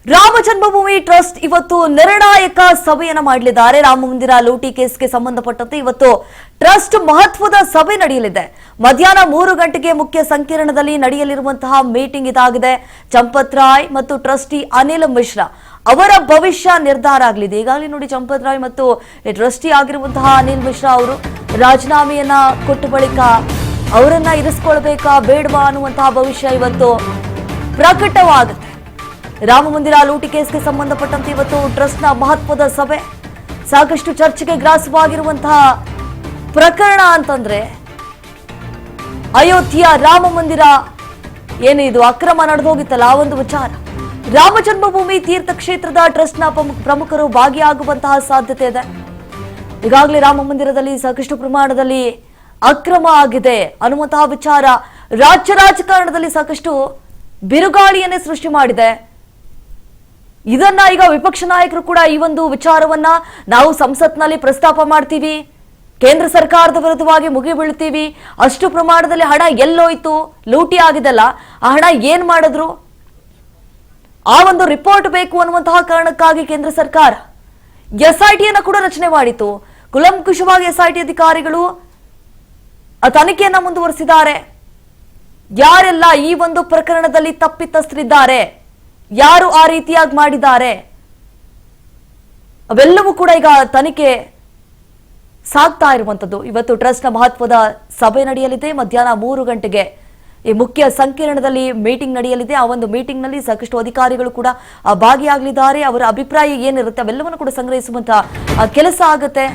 ರಾಮ ಜನ್ಮಭೂಮಿ trust ಇವತ್ತು ನಿರ್ಣಾಯಕ ಸಭೆಯನ್ನ ಮಾಡಲಿದ್ದಾರೆ. ರಾಮ ಮಂದಿರ ಲೂಟಿ ಕೇಸ್ಗೆ ಸಂಬಂಧಪಟ್ಟಂತೆ ಇವತ್ತು ಟ್ರಸ್ಟ್ ಮಹತ್ವದ ಸಭೆ ನಡೆಯಲಿದೆ. ಮಧ್ಯಾಹ್ನ 3 ಗಂಟೆಗೆ ಮುಖ್ಯ ಸಂಕೀರ್ಣದಲ್ಲಿ ನಡೆಯಲಿರುವಂತಹ ಮೀಟಿಂಗ್ ಇದಾಗಿದೆ. ಚಂಪತ್ ರಾಯ್ ಮತ್ತು ಟ್ರಸ್ಟಿ ಅನಿಲ್ ಮಿಶ್ರಾ ಅವರ ಭವಿಷ್ಯ ನಿರ್ಧಾರ ಆಗಲಿದೆ. ಈಗಾಗಲೇ ನೋಡಿ, ಚಂಪತ್ ರಾಯ್ ಮತ್ತು ಟ್ರಸ್ಟಿ ಆಗಿರುವಂತಹ ಅನಿಲ್ ಮಿಶ್ರಾ ಅವರು ರಾಜೀನಾಮೆಯನ್ನ ಕೊಟ್ಟ ಬಳಿಕ ಅವರನ್ನ ಇರಿಸಿಕೊಳ್ಬೇಕಾ ಬೇಡವಾ ಅನ್ನುವಂತಹ ಭವಿಷ್ಯ ಇವತ್ತು ಪ್ರಕಟವಾಗುತ್ತೆ. ರಾಮ ಮಂದಿರ ಲೂಟಿ ಕೇಸ್ಗೆ ಸಂಬಂಧಪಟ್ಟಂತೆ ಇವತ್ತು ಟ್ರಸ್ಟ್ನ ಮಹತ್ವದ ಸಭೆ. ಸಾಕಷ್ಟು ಚರ್ಚೆಗೆ ಗ್ರಾಸವಾಗಿರುವಂತಹ ಪ್ರಕರಣ ಅಂತಂದ್ರೆ ಅಯೋಧ್ಯೆಯ ರಾಮ ಮಂದಿರ ಏನಿದು ಅಕ್ರಮ ನಡೆದೋಗಿತ್ತಲ್ಲ, ಆ ಒಂದು ವಿಚಾರ. ರಾಮ ಜನ್ಮಭೂಮಿ ತೀರ್ಥಕ್ಷೇತ್ರದ ಟ್ರಸ್ಟ್ನ ಪ್ರಮುಖರು ಭಾಗಿಯಾಗುವಂತಹ ಸಾಧ್ಯತೆ ಇದೆ. ಈಗಾಗಲೇ ರಾಮ ಮಂದಿರದಲ್ಲಿ ಸಾಕಷ್ಟು ಪ್ರಮಾಣದಲ್ಲಿ ಅಕ್ರಮ ಆಗಿದೆ ಅನ್ನುವಂತಹ ವಿಚಾರ ರಾಜ್ಯ ರಾಜಕಾರಣದಲ್ಲಿ ಸಾಕಷ್ಟು ಬಿರುಗಾಳಿಯನ್ನೇ ಸೃಷ್ಟಿ ಮಾಡಿದೆ. ಇದನ್ನ ಈಗ ವಿಪಕ್ಷ ನಾಯಕರು ಕೂಡ ಈ ಒಂದು ವಿಚಾರವನ್ನ ನಾವು ಸಂಸತ್ನಲ್ಲಿ ಪ್ರಸ್ತಾಪ ಮಾಡ್ತೀವಿ, ಕೇಂದ್ರ ಸರ್ಕಾರದ ವಿರುದ್ಧವಾಗಿ ಮುಗಿಬೀಳ್ತೀವಿ, ಅಷ್ಟು ಪ್ರಮಾಣದಲ್ಲಿ ಹಣ ಎಲ್ಲೋಯ್ತು, ಲೂಟಿ ಆಗಿದೆಲ್ಲ, ಆ ಹಣ ಏನ್ ಮಾಡಿದ್ರು, ಆ ಒಂದು ರಿಪೋರ್ಟ್ ಬೇಕು ಅನ್ನುವಂತಹ ಕಾರಣಕ್ಕಾಗಿ ಕೇಂದ್ರ ಸರ್ಕಾರ ಎಸ್ಐಟಿಯನ್ನ ಕೂಡ ರಚನೆ ಮಾಡಿತು. ಕುಲಂಕುಷವಾಗಿ ಎಸ್ಐಟಿ ಅಧಿಕಾರಿಗಳು ತನಿಖೆಯನ್ನ ಮುಂದುವರಿಸಿದ್ದಾರೆ. ಯಾರೆಲ್ಲ ಈ ಒಂದು ಪ್ರಕರಣದಲ್ಲಿ ತಪ್ಪಿತಸ್ಥರಿದ್ದಾರೆ, ಯಾರು ಆ ರೀತಿಯಾಗಿ ಮಾಡಿದ್ದಾರೆ, ಅವೆಲ್ಲವೂ ಕೂಡ ಈಗ ತನಿಖೆ ಸಾಗ್ತಾ ಇರುವಂತದ್ದು. ಇವತ್ತು ಟ್ರಸ್ಟ್ನ ಮಹತ್ವದ ಸಭೆ ನಡೆಯಲಿದೆ. ಮಧ್ಯಾಹ್ನ 3 ಗಂಟೆಗೆ ಈ ಮುಖ್ಯ ಸಂಕೀರ್ಣದಲ್ಲಿ ಮೀಟಿಂಗ್ ನಡೆಯಲಿದೆ. ಆ ಒಂದು ಮೀಟಿಂಗ್ ನಲ್ಲಿ ಸಾಕಷ್ಟು ಅಧಿಕಾರಿಗಳು ಕೂಡ ಭಾಗಿಯಾಗಲಿದ್ದಾರೆ. ಅವರ ಅಭಿಪ್ರಾಯ ಏನಿರುತ್ತೆ ಅವೆಲ್ಲವನ್ನು ಕೂಡ ಸಂಗ್ರಹಿಸುವಂತ ಕೆಲಸ ಆಗುತ್ತೆ.